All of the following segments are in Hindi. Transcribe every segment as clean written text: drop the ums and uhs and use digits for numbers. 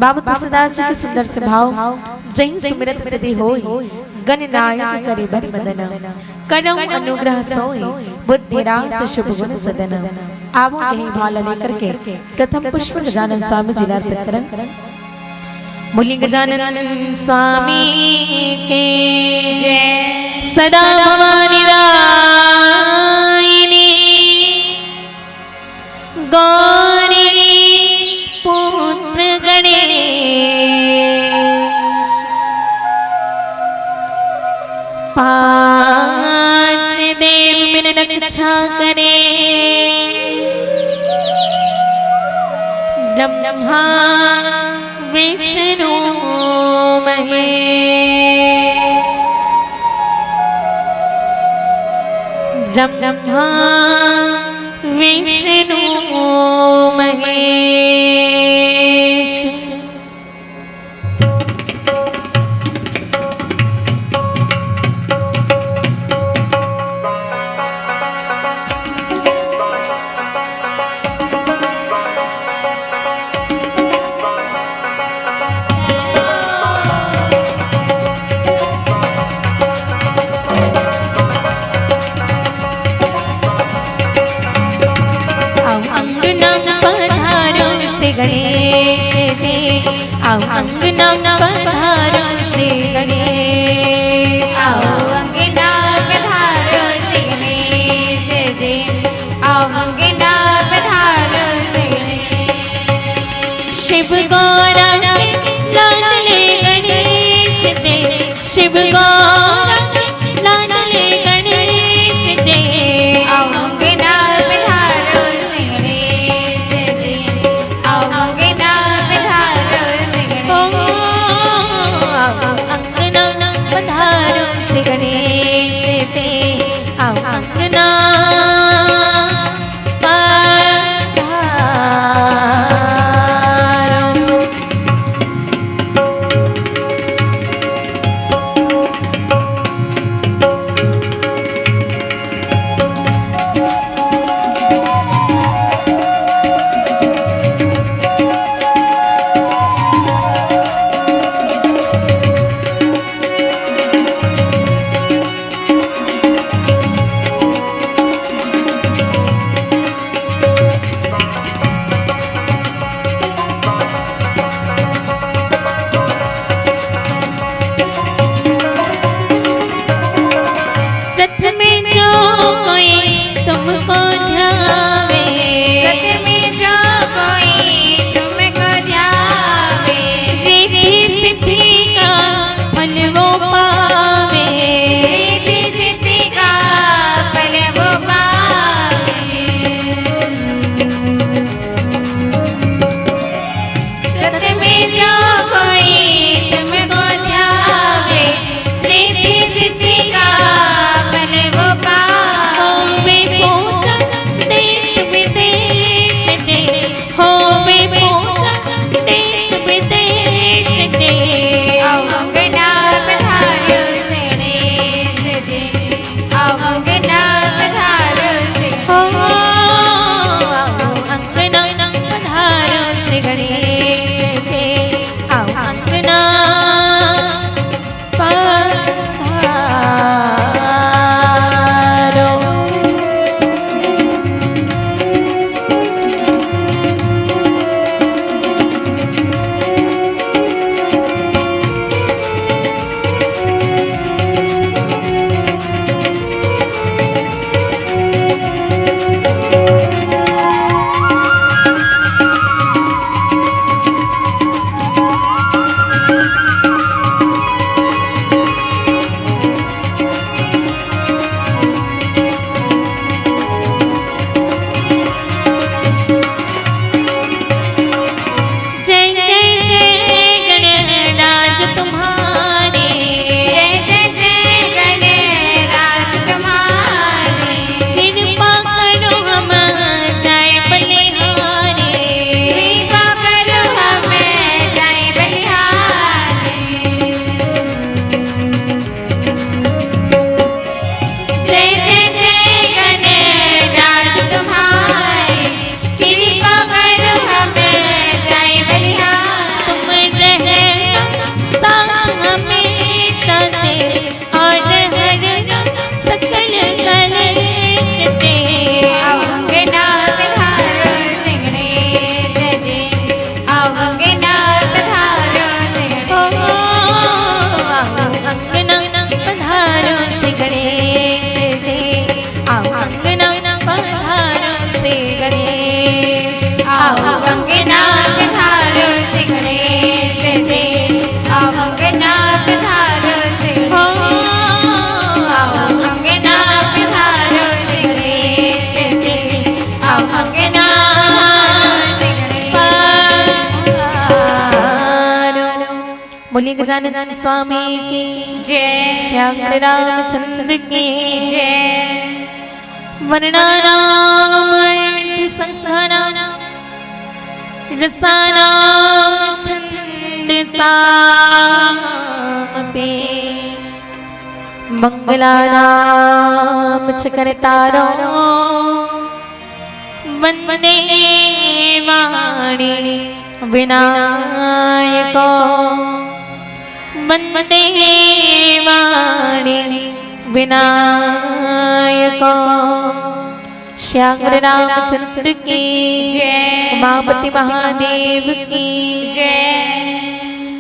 बाबा तुलसीदास जी के सुंदर से भाव जैन सुमिरत सिद्धि होई गणनायक करे बरि मदन करम अनुग्रह सोई बुद्धि रास शुभ गुण सदन। आवो यही भाला लेकर के प्रथम पुष्प गजानन स्वामी जी अर्पित करन। बोलिए गजानन स्वामी के जय। सदा भवानी रायनी गौरी पुत्र गणेश पांच देव बिन रक्षा करे ब्रह्मा विष्णु महेश ब्रह्मा विष्णु महेश। गणेश दे आओ अंगना पधारो श्री गणेश आओ अंगना पधारो श्री गणेश दे आओ अंगना पधारो श्री गणेश। शिव गौरा लाडले गणेश दे शिव गौरा लाडले गणेश दे आओ अंगना पधारो श्री गणेश दे आओ अंगना पधारो श्री गणेश। गणेश दे आओ अंगना पधारो। बोलिए गजानन स्वामी की जय श्याम रामचंद्र की जय वर्णनामर्थ संघना रसाना छंदसामपि मंगलानाम च करतारो वंदे वाणी विनायको वंदे वाणी विनायको श्याम रामचंद्र की जय उमापति महादेव की जय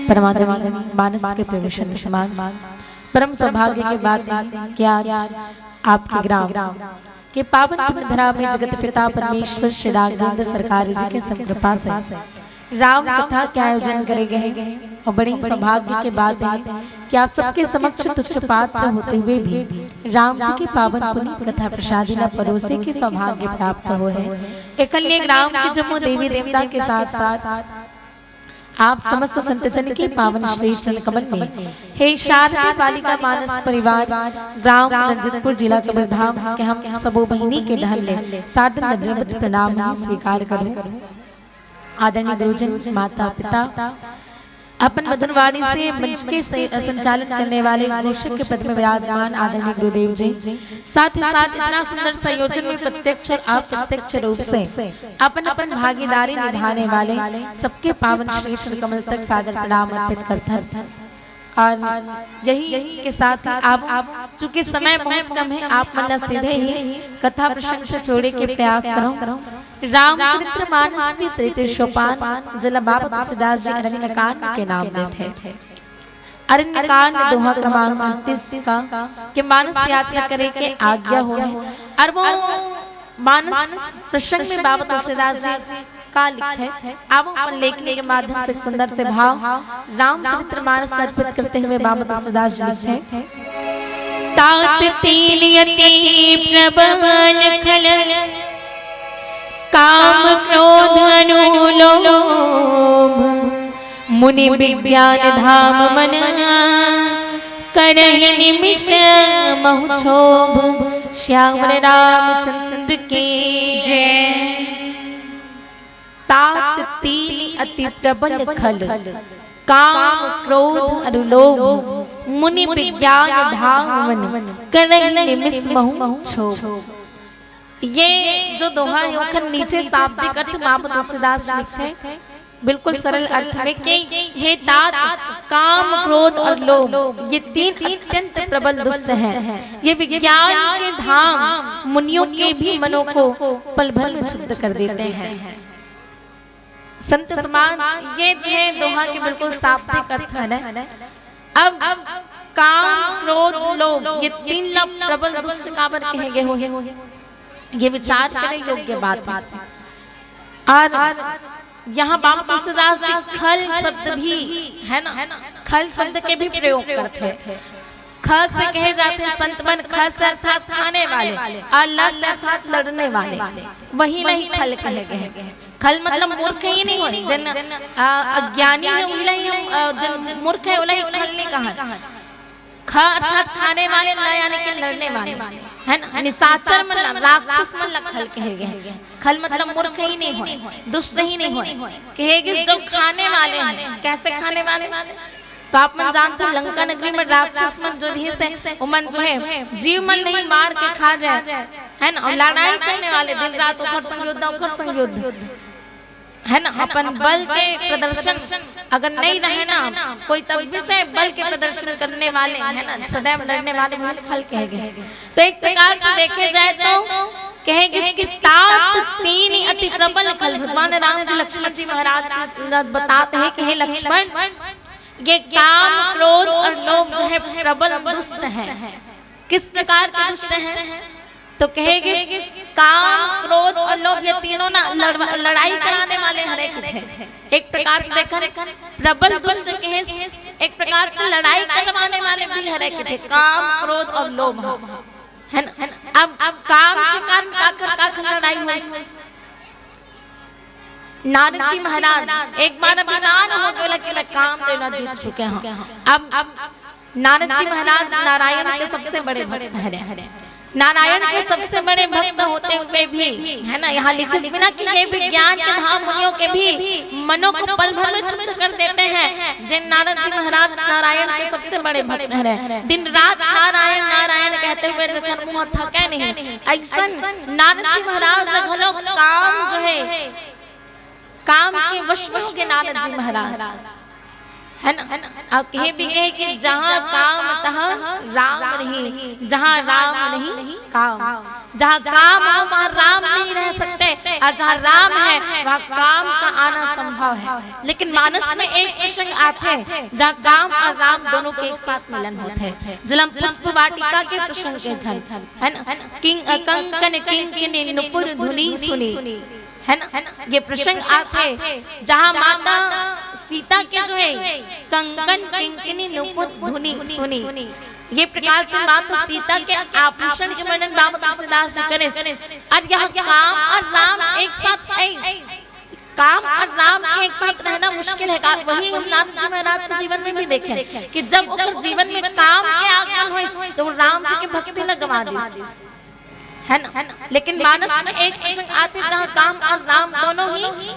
परमात्मा मानस के प्रवेशन समाज परम सौभाग्य की बात है कि आज आपके ग्राम के पावन पवित्र धरा में जगत पिता परमेश्वर श्री राघवेंद्र सरकार जी के संकृपा से राम कथा के आयोजन करे गए और बड़ी सौभाग्य की बात है कि आप सबके समक्ष तुच्छ पात्र होते हुए भी राम जी की पावन पुनीत कथा प्रसादी न परोसे के सौभाग्य प्राप्त हो है। एकल्य राम के जम्मू देवी देवता के साथ साथ आप समस्त संतजन के पावन श्री चरण कमल में हे शारदा बालिका मानस परिवार ग्राम रंजितपुर जिला कबीरधाम के हम सबो बहिनी के ढल ले सादर नम्र प्रणाम स्वीकार करूं। आदरणीय गुरुजन माता पिता अपन मधुरवाणी से मंच के संचालन करने वाले घोषक के पद में विराजमान आदरणीय गुरुदेव जी, साथ ही साथ इतना सुंदर संयोजन में प्रत्यक्ष और अप्रत्यक्ष रूप से अपन अपन भागीदारी निभाने वाले सबके पावन श्री चरण कमल तक सादर प्रणाम अर्पित करते हैं। और यही के साथ आप चूंकि समय बहुत कम है, आप मन सीधे ही कथा प्रसंग से जोड़े के प्रयास करो। रामचरित्र मानस की तृतीय सोपान जल बाबा तुलसीदास जी अरण्यकांड के नाम देते हैं। अरण्यकांड दोहा क्रमांक 29 का कि मानस यात्रा करे के आज्ञा हो और वो मानस प्रसंग में बाबा तुलसीदास जी का लिखे अब अपन लेखनी के माध्यम से सुंदर से भाव रामचरित्र मानस अर्पित करते हुए बाबा तुलसीदास जी लिखे तात तीलियति प्रबल खल काम क्रोध अनुलोभ मुनि विज्ञान धाम मन करहि निमिष महु क्षोभ श्याम रामचंद्र की जय। तात तीली अति प्रबल खल काम क्रोध अनुलोभ मुनि विज्ञान धाम मन करहि निमिष महु क्षोभ। ये जो दोहा योखन नीचे शाब्दिक अर्थ बाबा तुलसीदास लिखे बिल्कुल सरल अर्थ में कि हे तात काम क्रोध और लोभ ये तीन अत्यंत प्रबल दुष्ट हैं। ये विज्ञान के धाम मुनियों के भी मनों को पल भर में क्षुब्ध कर देते हैं। संत समाज ये जो है दोहा के बिल्कुल शाब्दिक अर्थ है ना। अब काम क्रोध लोभ ये तीन प्रबल दुष्ट काबर कहेंगे हो ये विचार करने योग्य बात है। और यहाँ बाबा तुलसीदास जी खल शब्द भी है ना, खल शब्द के भी प्रयोग करते हैं। ख से कहे जाते हैं संतमन, ख से अर्थात खाने वाले और ल से अर्थात लड़ने वाले, वही नहीं खल कहे गए। खल मतलब मूर्ख ही नहीं हो, जन अज्ञानी है उन्हें जन मूर्ख है उन्हें खल नहीं कहा। ख अर्थात खाने वाले, न यानी कि लड़ने वाले है ना। निशाचर मतलब राक्षस मतलब खल कहे गए। खल मतलब मूर्ख ही नहीं हो, दुष्ट ही नहीं हो, कहेगी जो खाने वाले हैं। कैसे खाने वाले? तो आप मन जानते हो लंका नगरी में राक्षस मन जो भी से मन जो है जीव मन नहीं मार के खा जाए है ना। और लड़ाई करने वाले दिन रात उखड़ संग युद्ध है ना। अपन बल के प्रदर्शन अगर नहीं रहे ना कोई तब भी से बल के प्रदर्शन करने वाले है ना, सदैव लड़ने वाले खल कहे गए। तो एक प्रकार से देखे जाए तो कहेंगे कि तात तीन अति प्रबल खल। भगवान राम जी लक्ष्मण जी महाराज बताते हैं कि हे लक्ष्मण ये काम क्रोध और लोभ जो है प्रबल दुष्ट है। किस प्रकार के दुष्ट हैं? तो कहेंगे काम क्रोध और लोभ ये तीनों ना लड़ाई कराने वाले हर एक थे। एक प्रकार से देखा प्रबल दुष्ट कहे एक प्रकार से लड़ाई करवाने वाले भी हर एक थे। काम क्रोध और लोभ है ना। अब काम के कारण काकर लड़ाई हुई नारद जी महाराज एक बार अभिमान हो गया कि मैं काम देना जीत चुके हैं। अब नारद जी महाराज नारायण के सबसे बड़े भक्त हैं। नारायण के सबसे बड़े भक्त होते हुए भी है ना, यहाँ लिखे बिना कि ये विज्ञान के धाम मुनियों के भी मनो को पल भर में क्षुब्ध कर देते हैं। जिन नारद जी महाराज नारायण के सबसे बड़े भक्त हैं, दिन रात नारायण नारायण कहते हुए जखन मुंह थके नहीं, ऐसा नारद जी महाराज घलो काम जो है काम के वश में हो गए नारद जी महाराज, है ना। अब कहे भी है कि जहाँ काम तहाँ राम नहीं, जहाँ राम नहीं काम, जहाँ काम हो वहाँ राम नहीं रह सकते, और जहाँ राम है वहाँ काम का आना संभव है। लेकिन मानस में एक प्रसंग आते हैं जहाँ काम और राम दोनों के एक साथ मिलन होते हैं। जलम पुष्प वाटिका के प्रसंग के धन, है ना। किंग कंकन किंकिनी नुपुर धुनी सुनी, है ना। ये प्रसंग आते जहाँ माता सीता के जो है कंकन किंकिनी नुपुर धुनी सुनी, ये प्रकार से माता सीता के आभूषण के वर्णन बाबा तुलसीदास जी करे। और यहाँ काम और राम एक साथ, काम और राम के एक साथ रहना मुश्किल है। वही हम नारद जी महाराज के जीवन में भी देखें कि जब उनके जीवन में काम के आगमन हुए तो राम जी की भक्ति न गवा दी, है ना। लेकिन मानस में एक प्रसंग आते जहाँ काम और राम दोनों ही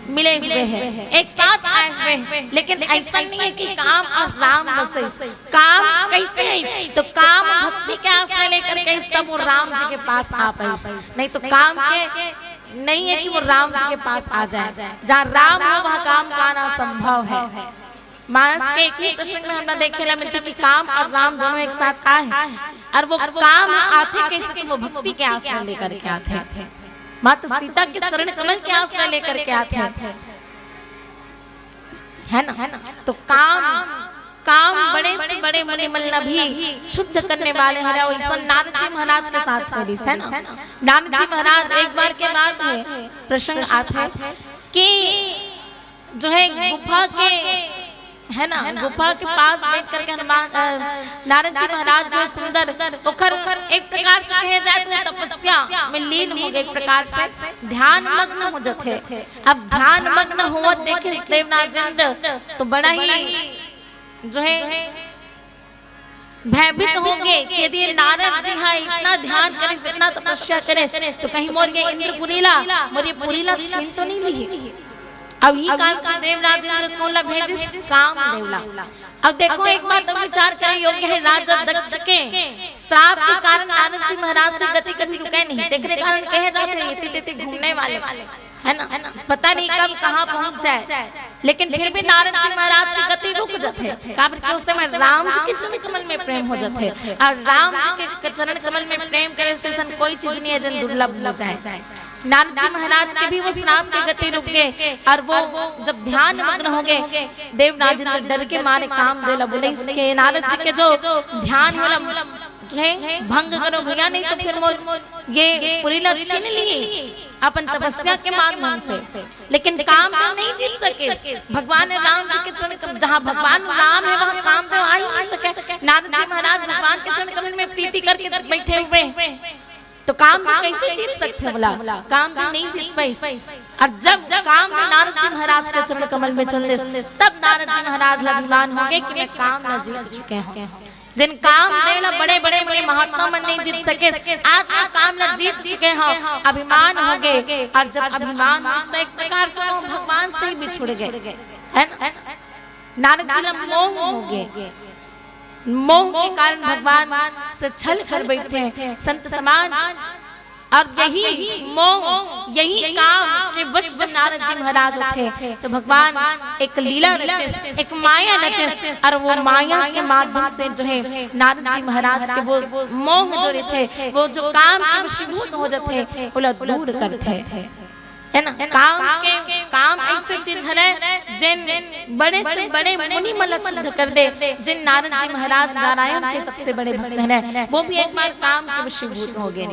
मिले हुए हैं, एक साथ आए हुए हैं। लेकिन ऐसा नहीं है कि काम और राम बसे। काम कैसे है तो काम भक्ति के आश्रय लेकर के तब वो राम जी के पास आ पाए, नहीं तो काम के नहीं है कि वो राम जी के पास आ जाए। जहाँ राम हो वहाँ काम का आना संभव है। मानस के एक ही प्रसंग में हमने देखे मिलती कि काम और राम दोनों एक साथ आए, और वो काम आते कैसे कि वो भक्ति के आश्रय लेकर के आते थे, माता सीता के चरण कमल के आश्रय लेकर के आते हैं, है ना। तो काम बड़े से बड़े बड़े मतलब भी शुद्ध करने वाले हैं। और ऐसा नारद जी महाराज के साथ हुई, है ना। नारद जी महाराज एक बार के बाद में प्रसंग आते कि जो है गुफा के, है ना, गुफा के पास बैठ करके नारद जी महाराज जो सुंदर उखर एक प्रकार से कहे जाए तो तपस्या में लीन हो गए, एक प्रकार से ध्यान मग्न हो जाते। अब ध्यान मग्न हुआ देखे देवनाथ तो बड़ा ही जो है भयभीत होंगे कि यदि नारद जी हाँ इतना ध्यान करे, इतना तपस्या करे तो कहीं मोर ये इंद्रपुरीला मोर ये पुरीला छीन तो नहीं ली। अब ही काल से देवराज इंद्र को भेजे काम देवला। अब देखो एक बात विचार करने योग्य है, राजा दक्ष के श्राप के कारण नारद जी महाराज की गति कभी रुके नहीं। देखने के कारण कहे जाते इति घूमने वाले, है ना, पता नहीं कब कहाँ पहुँच जाए। लेकिन फिर भी नारद जी महाराज की गति रुक जाते, कारण उस समय राम जी के चरण कमल में प्रेम हो जाते, और राम जी के चरण कमल में प्रेम करे से कोई चीज नहीं है जन दुर्लभ हो जाए। नारद जी महाराज के भी वो स्नान की गति रुक गए, और वो जब ध्यान मग्न हो गए देवनाथ जी डर के मारे काम देला बोले इसके नारद जी के जो ध्यान वाला जो है भंग करो भैया, नहीं तो फिर वो ये पुरीला छीन ली अपन तपस्या के माध्यम से। लेकिन काम तो नहीं जीत सके भगवान राम जी के चरण, जहाँ भगवान राम है वहाँ काम तो आ ही नहीं सके। नारद जी महाराज भगवान के चरण कमल में प्रीति करके बैठे हुए तो काम तो कैसे जीत सकते, बोला काम तो नहीं जीत पाई। और जब काम में नारद जी महाराज के चरण कमल में चलते तब नारद जी महाराज अभिमान हो गए कि मैं काम न जीत चुके हैं। जिन काम देवला बड़े बड़े बड़े महात्मा मन नहीं जीत सके, आत्मा काम न जीत चुके हैं, अभिमान हो गए। और जब अभिमान एक प्रकार से भगवान से ही बिछुड़ गए, है ना। नारद जी मोह हो गए, मोह के कारण भगवान से छल कर बैठे संत समाज। और यही मोह यही काम के वश जब नारद जी महाराज उठे तो भगवान एक लीला रचे, एक माया रचे, और वो माया के माध्यम से जो है नारद जी महाराज के वो मोह जो थे वो जो काम के वशीभूत हो जाते वो दूर करते, है ना। काम ऐसी चीज है जिन बड़े से बड़े मुनि मलक्ष्य कर दे। जिन नारद जी महाराज नारायण के सबसे बड़े भक्त हैं वो भी एक बार काम के वशीभूत हो गए।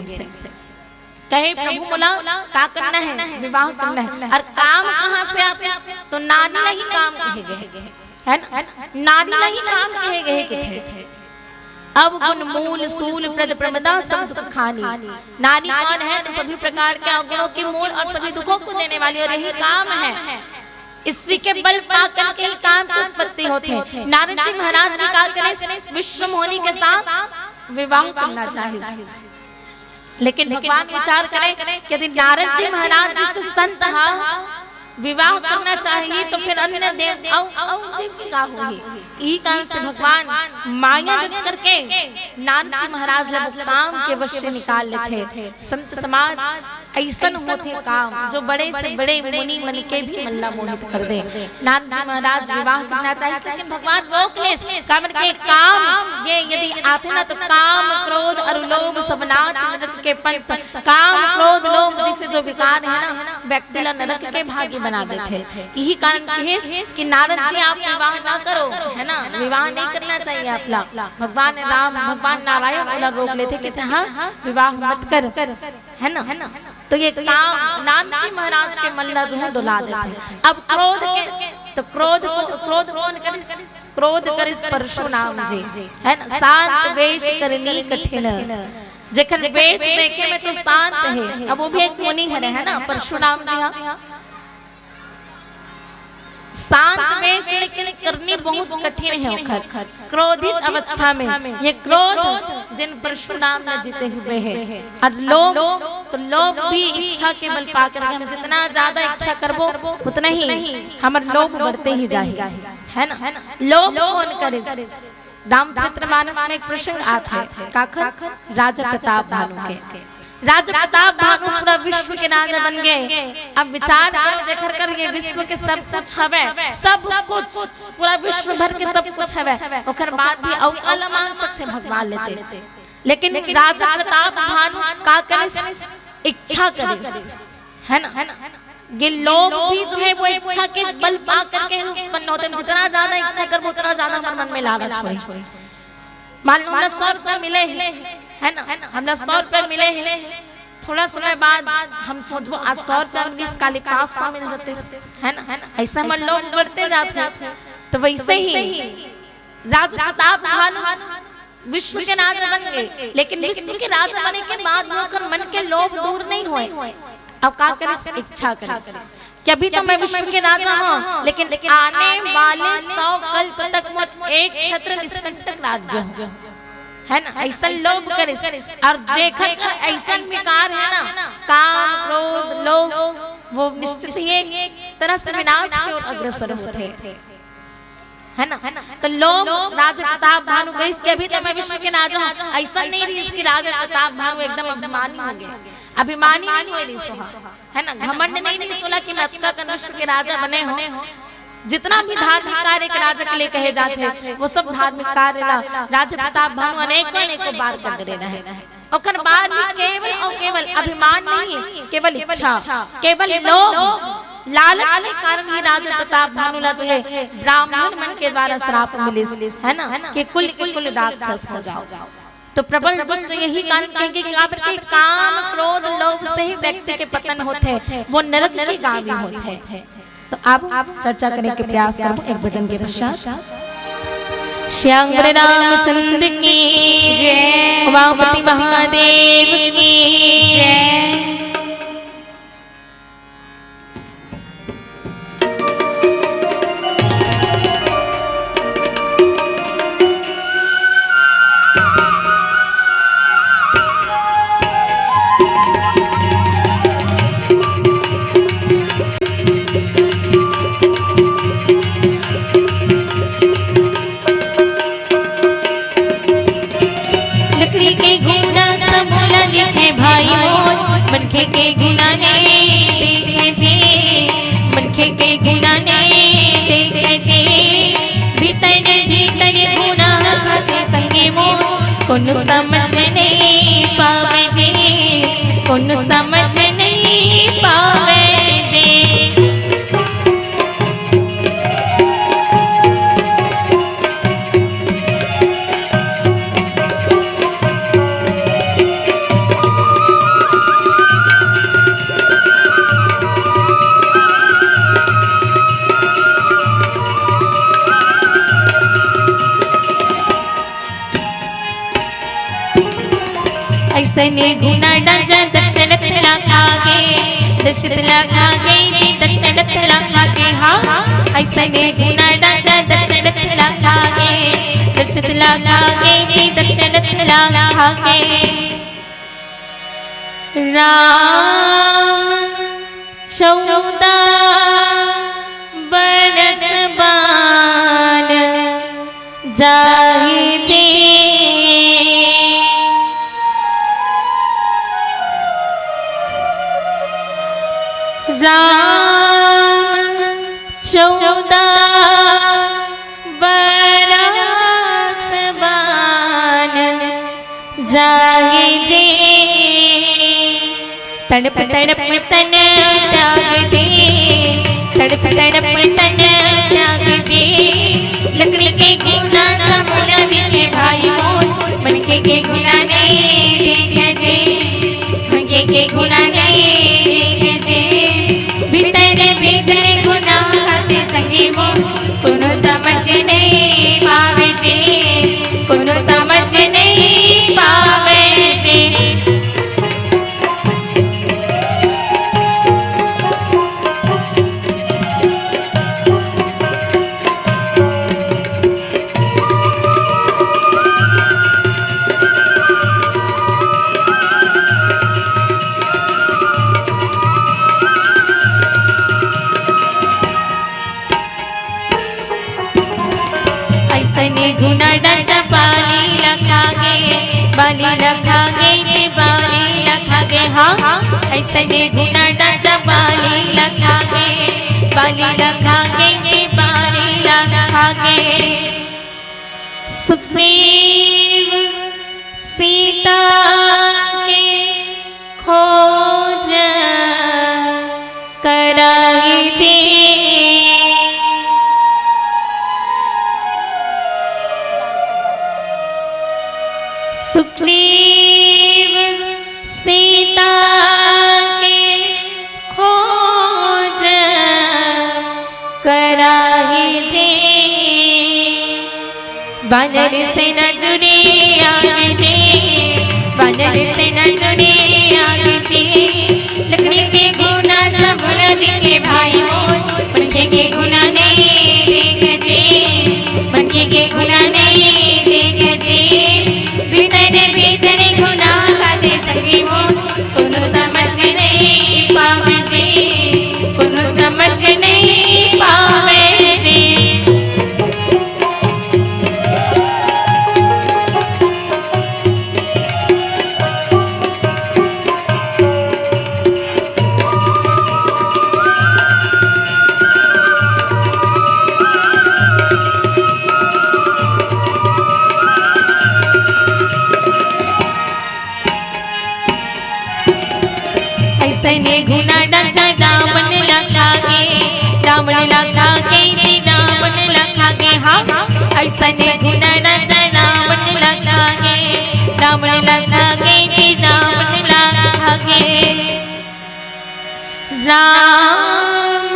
कहे प्रभु बोला क्या करना है, विवाह करना है, और काम कहाँ से आते तो नारी नहीं काम कहे गए, है ना, नारी नहीं काम कहे गए थे। अब गुण मूल सूल प्रद प्रमदा सब दुख खानी। नारी कौन है? तो सभी प्रकार के अवगुणों के मूल और सभी दुखों को देने वाली, और यही काम है। स्त्री के बल पाकर के काम की उत्पत्ति होती है। नारद जी महाराज ने कहा करें विश्व मोहिनी के साथ विवाह करना चाहिए, लेकिन भगवान विचार करें कि यदि नारद जी महाराज जिससे संत विवाह करना चाहिए तो फिर अन्य देवताओं जीव की का होगी। यही कारण से भगवान माया रच करके नारद जी महाराज ने काम के वश से निकाल लेते। संत समाज ऐसा होते काम जो बड़े से बड़े मुनि मन के भी मल्ला मोहित कर दे। नारद जी महाराज विवाह करना चाहिए, लेकिन भगवान रोक ले कारण के काम ये यदि आते ना तो काम क्रोध और लोभ सब नाथ नरक के पंथ। काम क्रोध लोभ जिससे जो विकार है ना व्यक्ति ला नरक के भागी बना देते। यही कारण है कि नारद जी आप विवाह ना करो, है ना, विवाह नहीं करना चाहिए आपला। भगवान राम भगवान नारायण उला रोक लेते, कहते हाँ विवाह मत कर, है ना। तो ये काम नारद जी महाराज के मल्ला जो है दुला देते। अब क्रोध के तो क्रोध कौन करे? क्रोध करे परशुराम जी, है ना। शांत वेश करनी कठिन, जेकर वेश देखे में तो शांत है। अब वो भी एक मुनि है ना परशुराम जी। हाँ शांत वेश लेकिन करनी बहुत कठिन है। ओखर क्रोधित अवस्था में ये क्रोध जिन परशुराम ने जीते हुए है। और लोभ तो लोभ भी इच्छा के बल पाकर हम जितना ज्यादा इच्छा करबो उतना ही हमार लोभ बढ़ते ही जाए, है ना। लोभ कौन करे? रामचरितमानस में एक प्रसंग आता है काखर राजा प्रताप भानु के। राजा प्रताप भानु पूरा विश्व के राजा बन गए। अब विचार करो जेकर कर ये विश्व के सब कुछ हवे, सब कुछ पूरा विश्व भर के सब कुछ हवे, ओकर बाद भी अवकाल मांग सकते भगवान लेते। लेकिन राजा प्रताप भानु का करे? इच्छा करे, है ना। ये लोग भी जो है वो इच्छा के बल पा करके उत्पन्न होते हैं। जितना ज्यादा इच्छा करबो उतना ज्यादा मन में लालच होई। मान लो हमरा 100 रुपए मिले है ना, हमरा 100 रुपए मिले हैं, थोड़ा समय बाद हम सोचबो आज 100 रुपए 19 काले 500 मिल जाते, है ना। ऐसा मन लोग बढ़ते जाते। तो वैसे ही राजा प्रताप भानु विश्व के राजा बन गए, लेकिन विश्व के राजा बनने के बाद होकर मन के लोभ दूर नहीं हुए। अब का करे? इच्छा करे कि अभी तो मैं विश्व के राजा हूँ, लेकिन आने वाले 100 कल्प तक मैं एक छत्र निष्कंटक राज्य हूँ, है ना। ऐसा लोभ करे और जेकर ऐसा विकार है ना काम क्रोध लोभ, वो निश्चित ही एक तरह से विनाश की ओर अग्रसर होते, है ना। तो लोग राजा प्रताप भानु गए कि अभी तो मैं विश्व के राजा हूँ। ऐसा नहीं रही इसकी राजा प्रताप भानु एकदम अभिमानी हो गए, अभिमानी नहीं हुए रही सोहा, है ना। घमंड नहीं सोला कि मैं का विश्व के राजा बने हो। जितना भी धार्मिक कार्य के राजा के लिए कहे जाते हैं वो सब धार्मिक कार्य राजा प्रताप भानु अनेकों बार कर दे रहे हैं। और बाद केवल और केवल अभिमान नहीं, केवल इच्छा, केवल लोभ लालच के कारण ही राजा प्रताप भानु ला जो है ब्राह्मण मन के द्वारा श्राप मिले, है ना, कि कुल राक्षस हो जाओ। तो प्रबल दुष्ट यही कारण कहेंगे कि काम क्रोध लोभ से ही व्यक्ति के पतन होते हैं, वो नरक के गामी होते हैं। तो आप चर्चा करने के प्रयास करो एक भजन के पश्चात। श्याम रामचंद्र की जय, उमापति महादेव की जय। मनखे के गुना ने देखे थे, मनखे के गुना ने देखे थे, भीतर गुना खाते संगे वो कौन समझ नहीं पावे जे, कौन समझ नहीं पावे जे। ऐसने गुना डांचा दशरथ लागे दशरथ लागे जी दशरथ लागे हाँ ऐसने गुना डांचा दशरथ लागे दशरथ लागे जी दशरथ लागे राम 14 बरस बान जाहि जी राम 14 बरस बान जाहि जी तड़प तड़प तन त्याग दे तड़प तड़प तन त्याग दे लकड़ी के गुना मोला दिखे भाई मोन मनके के गुना नहीं देखे दे मनके के गुना नहीं देखे दे भीतर भीतर गुना हाथे संगी मोन कोनो समझ नहीं पावे दे कोनो समझ नहीं पावे दे गुना डांचा बाली लखागे जी बाली लखागे हाँ ऐसने गुना डांचा बाली लखागे जी बाली लखागे सुग्रीव सीता के खोज कराई जी सुग्रीव सीता के खोज कराही जी वानर से न जुड़े आगे जी वानर से न जुड़े आगे जी लकड़ी के गुना सब दिखे भाई मोन मनके के गुना नहीं देखे मनके के गुना नहीं देखे भीतर भीतर गुना खाते संगी मोन कोनो समझ नहीं पावे जी कोनो समझ नहीं पावे जी ऐसने गुना डांचा दामन लखागे जी दामन लखागे हाँ ऐसने गुना डांचा दामन लखागे जी दामन लखागे राम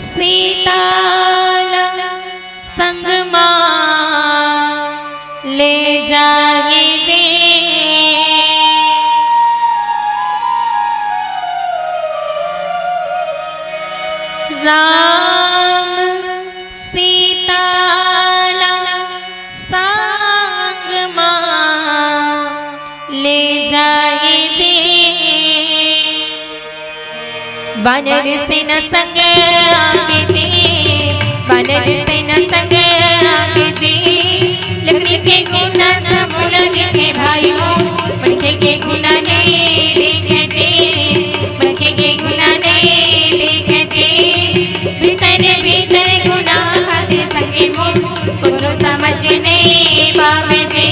सीता संग मां ले जाए जी राम सीता संग मां ले जाए जी वानर से न संग आगे जी वानर से न संग आगे जी लकड़ी के गुना सब दिखे भाई मोन मनके के गुना नहीं देखे दे मनके के गुना नहीं देखे भीतर भीतर गुना खाते संगी मोन कोनो समझ नहीं पावे जी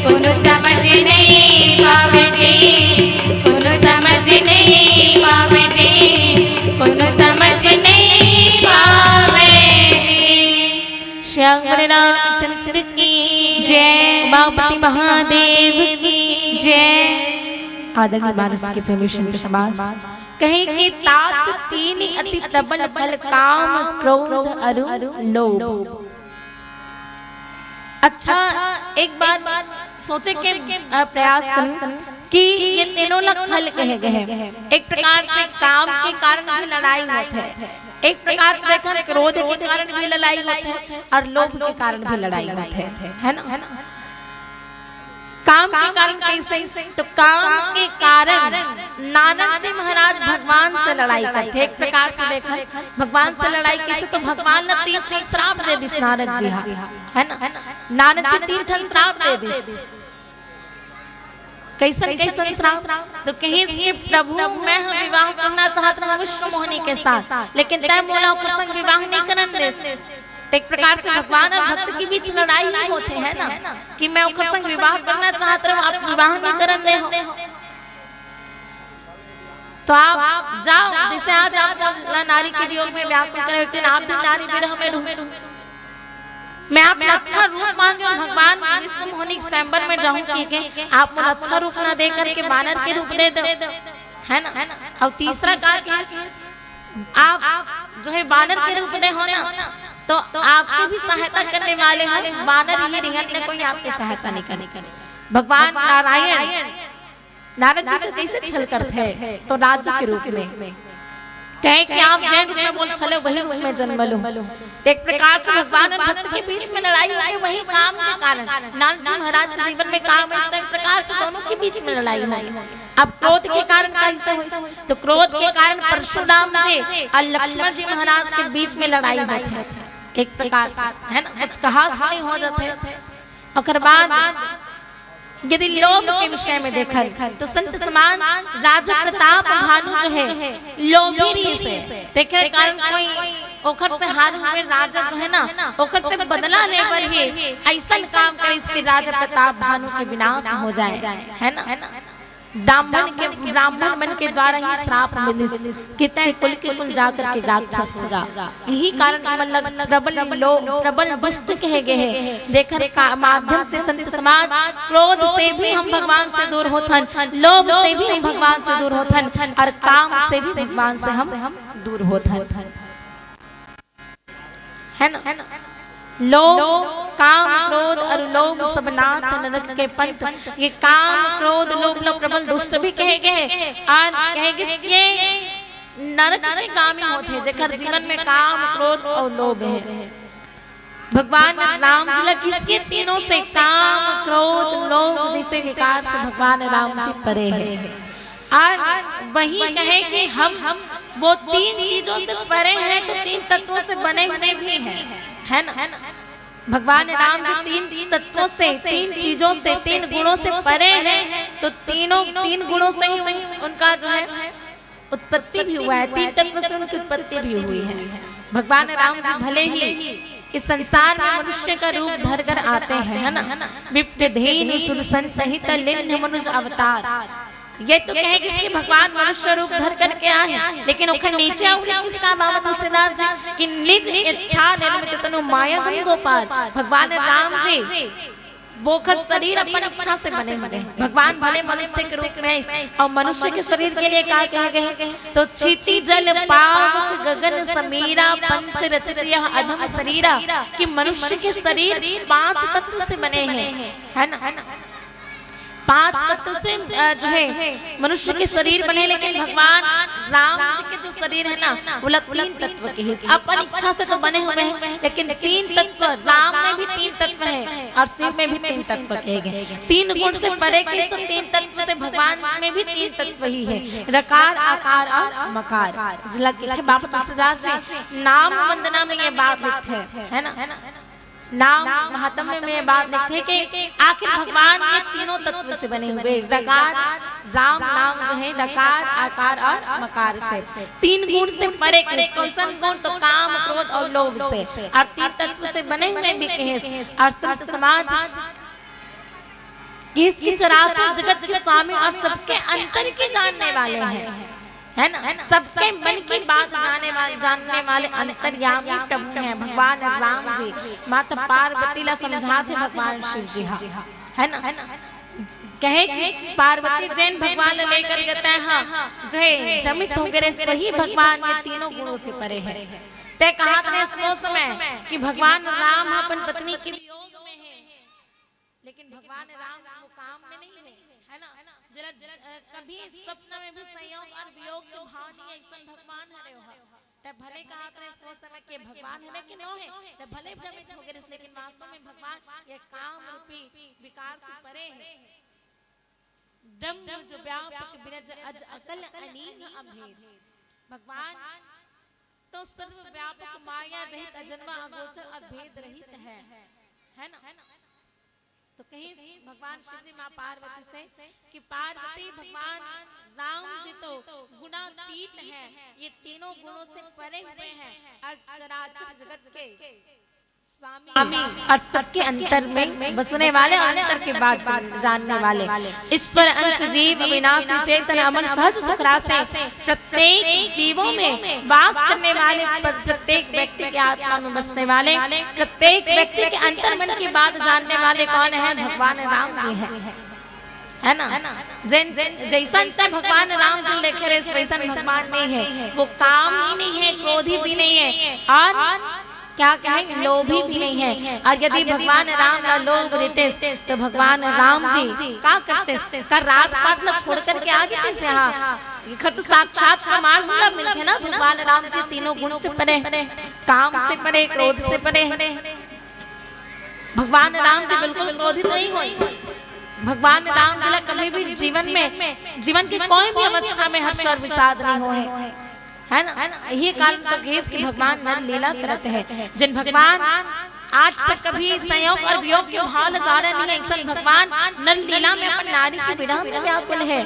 कोनो समझ नहीं पावे जी कोनो समझ नहीं पावे जी कोनो समझ नहीं पावे जी श्याम रामचंद्र की जय उमापति महादेव की जय आदरणीय मानस के प्रेमी संत समाज कहे कि तात तीन अति प्रबल बल काम क्रोध अरु लोभ। अच्छा एक बात सोचे के प्रयास करूं कि ये तीनों लोग खल कहे गए हैं। एक प्रकार से काम के कारण भी लड़ाई होते है, एक प्रकार से देखा क्रोध के कारण भी लड़ाई होते है और लोभ के कारण भी लड़ाई होते है ना। काम के कारण कैसे, तो काम के कारण नानक जी महाराज भगवान से लड़ाई करते। एक प्रकार से देखा भगवान से लड़ाई कैसे, तो भगवान ने 3 ठन श्राप दे दिस नानक जी है ना। नानक जी 3 ठन श्राप दे दिस। कैसन कैसन श्राप, तो कहीं के प्रभु मैं विवाह करना चाहता हूँ विष्णु मोहिनी के साथ, लेकिन तय मोला ओकर संग विवाह नहीं करन दे। एक प्रकार से भगवान और भक्त के बीच लड़ाई ही होते है ना, कि मैं ओकर संग विवाह करना चाहता हूँ, आप विवाह नहीं करन दे हो, तो आप जाओ। जैसे आज आप नारी के वियोग में व्याकुल करे, लेकिन आप भी नारी विरह में ढूंढे। मैं आप अच्छा रूप मांगे भगवान विष्णु मोहिनी स्वयंवर में जाऊं कि आप मुझे अच्छा रूप ना दे करके वानर के रूप दे दो, है ना। और तीसरा कार्य आप जो है वानर के रूप में हो ना, तो आपकी भी सहायता करने वाले हैं वानर ही रिहन ने, कोई आपकी सहायता नहीं करे। भगवान नारायण नारद जी से जैसे छल करते तो राज्य के रूप में कहे कि आप जैन रूप में बोल चले वही रूप में जन्म लो। एक प्रकार से भगवान और भक्त के बीच में लड़ाई हुई, वही काम के कारण नानक जी महाराज के जीवन में काम है, इस प्रकार से दोनों के बीच में लड़ाई हुई। अब क्रोध के कारण कैसे हुई, तो क्रोध के कारण परशुराम जी और लक्ष्मण जी महाराज के बीच में लड़ाई हुई है। एक प्रकार से है ना, कुछ कहा सुनी हो जाते। और बाद यदि लोभ के विषय में देखा तो संत समाज राजा प्रताप भानु जो है लोभी से देखे कारण कोई ओखर से हार हुए राजा जो है ना, ओखर से बदला ले पर ही ऐसा काम करे इसके राजा प्रताप भानु के विनाश हो जाए, है ना। ब्राह्मण मन के द्वारा ही श्राप मिलिस, कितने कुल के कुल जाकर के राक्षस होगा। यही कारण प्रबल दुष्ट कहे गए हैं। देखकर का माध्यम से संत समाज क्रोध से भी हम भगवान से दूर होथन, लोभ से भी हम भगवान से दूर होथन, और काम से भी भगवान से हम दूर होथन, है ना। लोभ काम क्रोध और लोभ सब नाथ नरक के पंथ। ये काम क्रोध लोभ लोग प्रबल दुष्ट भी कहे गए और कहे कि नरक के कामी होते हैं, जेकर जीवन में काम क्रोध और लोभ है। भगवान राम जी किसके तीनों से काम क्रोध लोभ जैसे विकार से भगवान राम जी परे हैं, और वही कहे कि हम वो 3 चीजों से परे हैं, तो 3 तत्वों से बने हुए भी हैं, है ना। भगवान राम जी 3 तत्वों से 3 चीजों से 3 गुणों से परे हैं, तो 3 गुणों से ही उनका जो है उत्पत्ति भी हुआ है, 3 तत्व से उनकी उत्पत्ति भी हुई है। भगवान राम जी भले ही इस संसार में मनुष्य का रूप धर कर आते हैं, है ना। विप्र धेनु सुरसन सहित लिन्न मनुज अवतार। ये तो कहे कि भगवान मनुष्य रूप धर करके आए, लेकिन ओखर नीचे उन्हें किसका नाम तुलसीदास जी कि निज इच्छा निर्मित तनु माया गुण गोपाल। भगवान राम जी बोखर शरीर अपन इच्छा से बने हुए। भगवान भले मनुष्य के रूप में और मनुष्य के शरीर के लिए क्या कहे गए, तो क्षिति जल पावक गगन समीरा पंच रचित यह अधम शरीरा, कि मनुष्य के शरीर 5 तत्व से बने हैं, है ना। 5 तत्व से जो है मनुष्य के शरीर बने, लेकिन भगवान राम जी के जो शरीर है ना वो 3 तत्व के हैं। अपन इच्छा से तो बने हुए हैं, लेकिन 3 तत्व, राम में भी 3 तत्व हैं और शिव में भी 3 तत्व कहे गए। 3 गुण से परे के 3 तत्व से भगवान में भी 3 तत्व ही है, रकार आकार और मकार। लिखे बाबा तुलसीदास जी नाम वंदना में ये बात लिखे है ना, नाम महात्म्य में बात लिखते कि आखिर भगवान के तीनों तत्व से बने हुए, रकार राम नाम जो है रकार आकार और मकार से 3 गुण से परे कौशन गुण, तो काम क्रोध और लोभ से, और 3 तत्व से बने हुए भी कहे। और संत समाज किसकी चराचर जगत के स्वामी और सबके अंतर के जानने वाले हैं, है ना। सबके मन की बात जानने वाले अंतर्यामी प्रभु हैं भगवान राम जी। माता पार्वती ला समझाते भगवान शिव जी, है ना। कहे कि पार्वती जैन भगवान लेकर कहते हैं जो है रमित हो गए, वही भगवान के तीनों गुणों से परे है। ते कहा था इस समय कि भगवान राम अपन पत्नी के वियोग में है, लेकिन भगवान राम वो काम में नहीं है। है ना, जरा कभी स्वप्न में भी संयोग और वियोग के भाव नहीं ऐसा भगवान हरे हो तब भले कहा करे सो समय के भगवान हमें के नो है तब भले भ्रमित हो गए, लेकिन वास्तव में भगवान ये काम रूपी विकार से परे है। ब्रह्म जो व्यापक बिरज अज अकल अनीन अभेद, भगवान तो सर्व व्यापक माया रहित अजन्मा अगोचर अभेद रहित है ना। तो कहीं भगवान शिव जी माँ पार्वती से कि पार्वती भगवान राम जी तो गुणातीत हैं, ये तीनों गुणों से परे हुए हैं और चराचर जगत के स्वामी और सबके अंतर में बसने वाले और अंतर के बाद जानने वाले ईश्वर अंश जीव अविनाशी चेतन अमन सहज सुख राशि प्रत्येक जीवों में वास करने वाले, प्रत्येक व्यक्ति के आत्मा में बसने वाले, प्रत्येक व्यक्ति के अंतर मन की बात जानने वाले कौन है? भगवान राम जी है ना। जैसा भगवान राम जी लेकर वैसा भगवान नहीं है, वो काम ही नहीं है, क्रोधी भी नहीं है और क्या कहेंगे लोभी भी नहीं है। और यदि भगवान राम ना लोभ रहते तो भगवान राम जी क्या करते? कर राजपाट लोग छोड़ करके आ जाते से यहाँ तो साक्षात प्रमाण हमरा मिलते ना भगवान राम जी तीनों गुण से परे, काम से परे, क्रोध से परे। भगवान राम जी बिल्कुल क्रोधित नहीं हुए। भगवान राम जी कभी भी जीवन की कोई भी अवस्था में हर्ष और विषाद नहीं हुए, है ना। यही कारण तो घेस के भगवान नर लीला करते हैं। जिन भगवान आज तक कभी संयोग और वियोग के भाव जाने नहीं, ऐसा भगवान नर लीला में अपन नारी की विरह में व्याकुल है।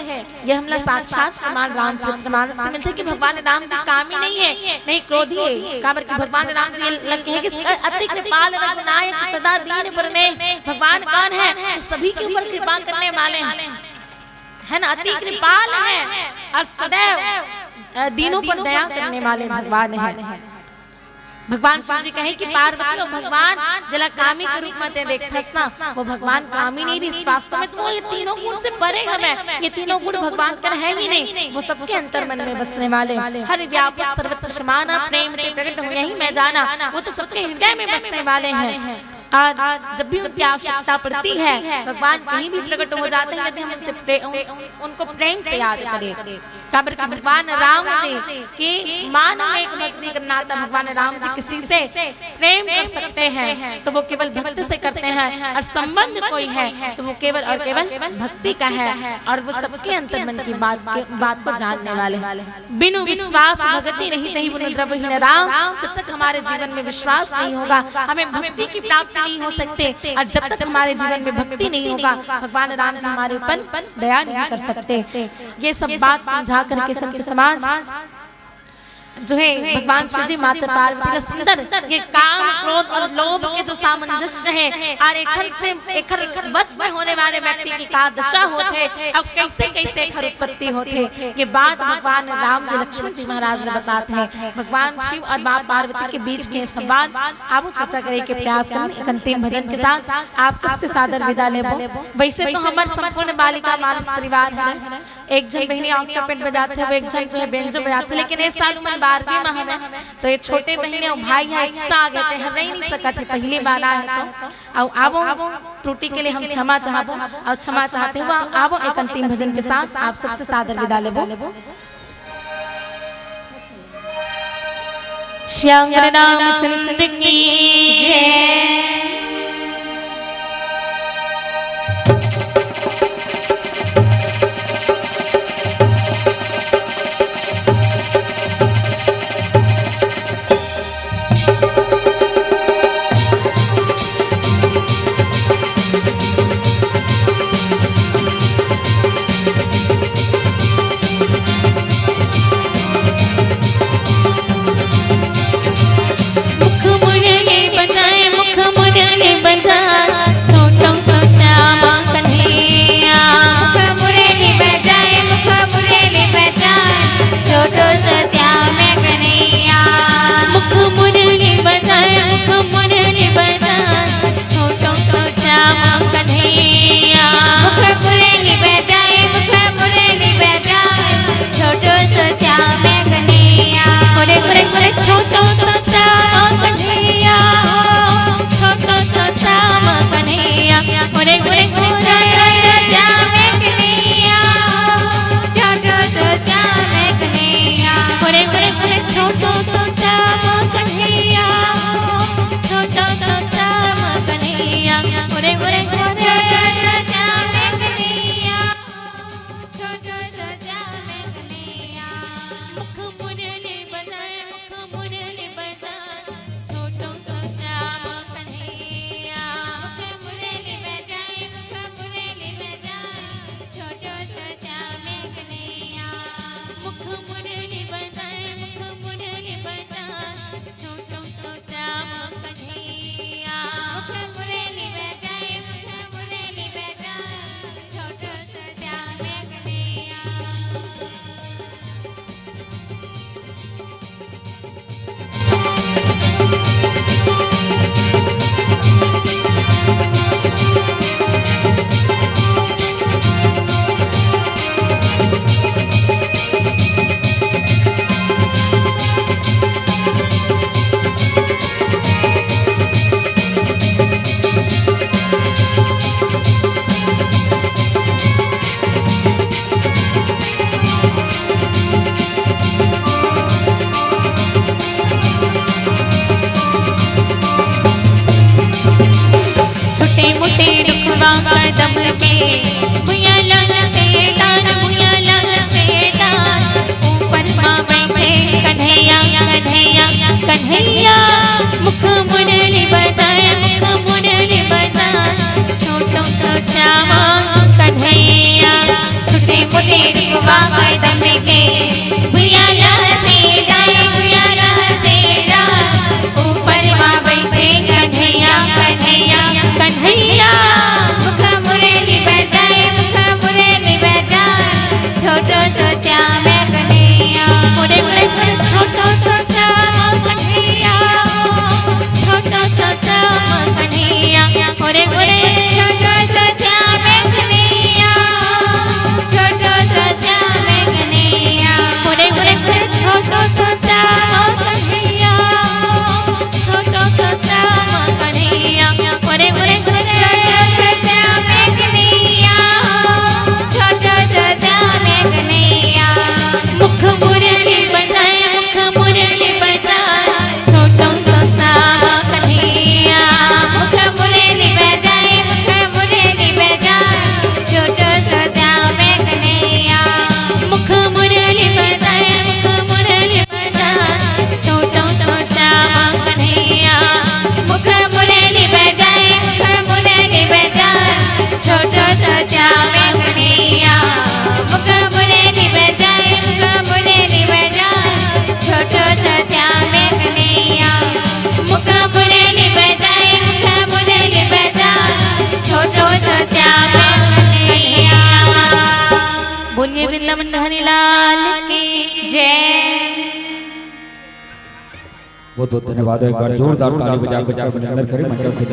यह हमला साक्षात प्रमाण रामचरितमानस से मिलते कि भगवान राम जी कामी नहीं है, नहीं क्रोधी है। काबर कि भगवान राम जी लगते हैं कि अति कृपाल रघुनायक सदा दीन बरने। भगवान कौन है? तो सभी के ऊपर कृपा करने वाले हैं, है ना। अति कृपाल है और सदैव दीनों पर दया करने वाले भगवान है। भगवान शिव जी कहे कि पार्वती और भगवान जला कामी के रूप में ते देखथस ना, वो भगवान कामी नहीं रही वास्तव में, तो ये तीनों गुण से परे हमें, ये तीनों गुण भगवान कर है ही नहीं। वो सबके अंतर मन में बसने वाले, हर व्यापक सर्वत्र समाना प्रेम के प्रकट हो यही मैं जाना, वो तो सबके हृदय में बसने वाले हैं। और जब भी उनकी आवश्यकता पड़ती है भगवान कहीं भी प्रकट हो जाते हैं, हम उनको प्रेम से याद करें। काबर कि भगवान राम जी की मानव एक भक्ति करना था, भगवान राम जी किसी से प्रेम कर सकते हैं तो वो केवल भक्ति से करते हैं, और संबंध कोई है तो वो केवल और केवल भक्ति का है। और वो सबके अंतर मन की बात को जानने वाले। बिनु विश्वास भक्ति नहीं तही बिनु द्रव्यहीन राम। जब तक हमारे जीवन में विश्वास नहीं होगा हमें भक्ति की प्राप्ति नहीं हो सकते, और जब तक हमारे जीवन में भक्ति नहीं होगा भगवान राम जी हमारे ऊपर दया नहीं कर सकते। ये सब बात समझा करके संत समाज जो है भगवान शिव जी माता पार्वती का सुंदर ये काम क्रोध और लोभ के जो सामंजस्य है और एक बस में होने वाले व्यक्ति की का दशा होते और कैसे कैसे उत्पत्ति होते, ये बात भगवान राम जी लक्ष्मण जी महाराज ने बताते हैं। भगवान शिव और माँ पार्वती के बीच के संवाद आप चर्चा करे के प्रयास करें। एक अंतिम भजन के साथ आप सबसे सादर विदा लेबो। वैसे तो हमारे संपूर्ण बालिका मानस परिवार है, एक जन बहनी आंखों पेट बजाते हुए, एक जन जो है बेंजो बजाते, लेकिन इस साल में 12वीं में हमें तो ये छोटे बहने और भाई है एक्स्ट्रा आ गए थे, हम नहीं सकते थे, पहली बार आए तो अब त्रुटि के लिए हम क्षमा चाहते और क्षमा चाहते हुए अब एक अंतिम भजन के साथ आप सबसे सादर विदा लेबो। श्याम रामचंद्र की जय। छोटो सा श्याम कन्हैया मुख मुरली भुया लगते डाल भुया लगते डाल ऊपर माँ बैठे कन्हैया कन्हैया कन्हैया मुख मुरली बजाए मुख मुरली बजाए छोटो सा श्यामा कन्हैया छोटे मोटे रुकवा कदम के भुया लगते डाल भुया लगते डाल ऊपर माँ बैठे कन्हैया कन्हैया कन्हैया मुख मुरली बजाए छोटो सो श्याम कन्हैया मोरे मोरे छोटो सा श्यामा कन्हैया छोटो सा श्यामा कन्हैया मोरे मोरे छोटो सो श्याम कन्हैया छोटो सो श्याम कन्हैया मोरे मोरे छोटो सा श्यामा कन्हैया छोटो सा श्यामा कन्हैया मोरे मोरे छोटो सो श्याम कन्हैया छोटो सो श्याम कन्हैया मुख मुरली बजाए मुख मुरली बजाए छोटो सा श्यामा कन्हैया मुख मुरली बजाए छोटो सो श्याम कन्हैया मुख मुरली बजाए मुख मुरली बजाए छोटो सा श्यामा कन्हैया मुख मुरली बजाए छोटो सो श्याम कन्हैया मुख मुरली बजाए छोटो सो श्याम कन्हैया मुख मुरली बजाए छोटो सो श्याम कन्हैया बोलिए वृंदावन बिहारी लाल की जय। बहुत बहुत धन्यवाद। एक बार जोरदार ताली बजाकर अभिनंदन करें मंच से।